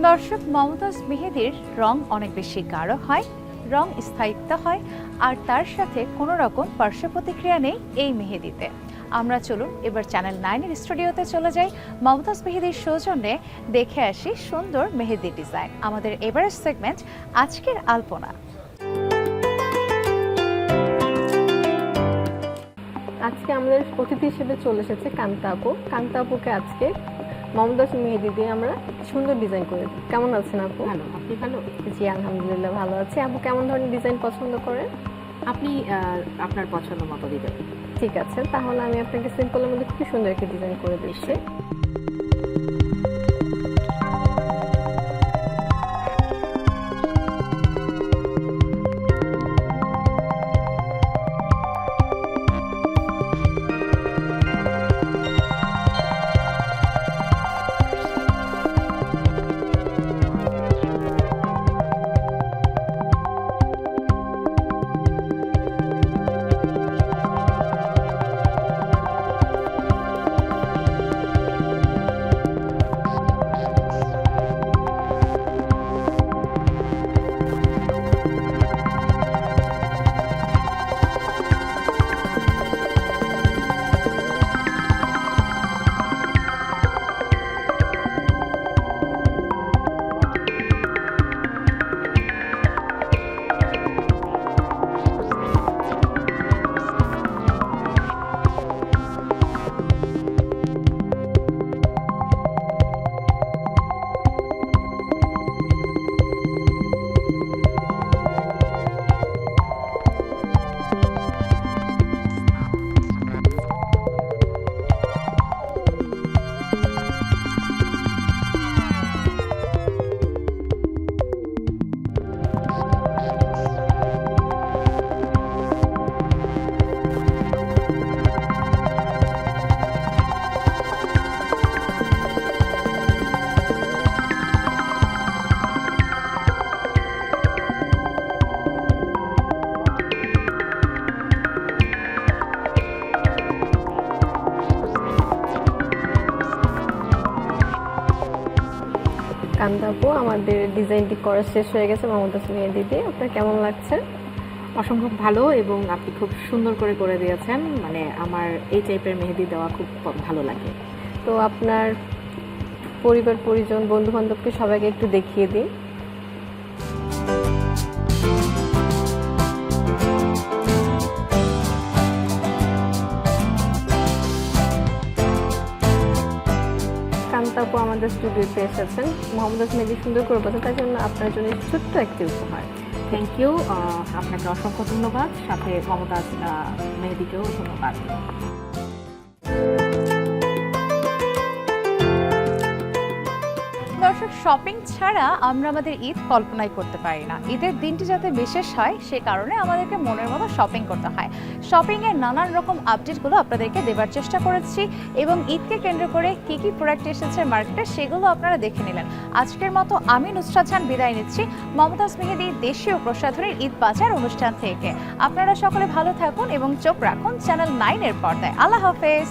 দর্শক, মমতাজ মেহেদির রং অনেক বেশি গাঢ় হয়, রং স্থায়িত্ব হয়, আর তার সাথে কোনো রকম পার্শ্ব প্রতিক্রিয়া নেই এই মেহেদিতে। আমরা চলুন এবার চ্যানেল 9-এর স্টুডিওতে চলে যাই, মমতাজ মেহেদির সৌজন্যে দেখে আসি সুন্দর মেহেদি ডিজাইন। আমাদের এবারের সেগমেন্ট আজকের আলপনা। আজকে আমাদের অতিথি হিসেবে চলে এসেছে কান্তা আপু। কান্তা আপুকে আজকে মমতাজ মেহেদি দিয়ে আমরা সুন্দর ডিজাইন করে দিই। কেমন আছেন আপু? ভালো। আপনি ভালো? জি আলহামদুলিল্লাহ ভালো আছি। আপু কেমন ধরনের ডিজাইন পছন্দ করেন? আপনি আপনার পছন্দ মতো দিতে পারেন। ঠিক আছে, তাহলে আমি আপনাকে সিম্পলের মধ্যে খুব সুন্দর একটা ডিজাইন করে দিচ্ছি। কান্তা আপু, আমাদের ডিজাইনটি করা শেষ হয়ে গেছে মমতাজ মেহেদি দিয়ে। আপনার কেমন লাগছে? অসম্ভব ভালো, এবং আপনি খুব সুন্দর করে দিয়েছেন। মানে আমার এই টাইপের মেহেদি দেওয়া খুব ভালো লাগে। তো আপনার পরিবার পরিজন বন্ধু বান্ধবকে সবাইকে একটু দেখিয়ে দিন। কান্তা আপু আমাদের স্টুডিওতে এসেছেন, মমতাজ মেহেদি সুন্দর করে বলছেন, তার জন্য আপনার জন্য ছোট্ট একটি উপহার। Thank you. আপনাকে অসংখ্য ধন্যবাদ, সাথে মমতাজ মেহেদিকেও ধন্যবাদ। দর্শক, শপিং ছাড়া আমরা আমাদের ঈদ কল্পনাই করতে পারি না। ঈদের দিনটি যাতে বিশেষ হয় সে কারণে আমাদেরকে মনের মতো শপিং করতে হয়। শপিংয়ের নানান রকম আপডেটগুলো আপনাদেরকে দেবার চেষ্টা করেছি, এবং ঈদকে কেন্দ্র করে কী কী প্রোডাক্ট এসেছে মার্কেটে সেগুলো আপনারা দেখে নিলেন। আজকের মতো আমি নুসরাত জাহান বিদায় নিচ্ছি মমতাজ মেহেদি দেশীয় প্রসাধনীর ঈদ বাজার অনুষ্ঠান থেকে। আপনারা সকলে ভালো থাকুন এবং চোখ রাখুন চ্যানেল 9-এর পর্দায়। আল্লাহ হাফেজ।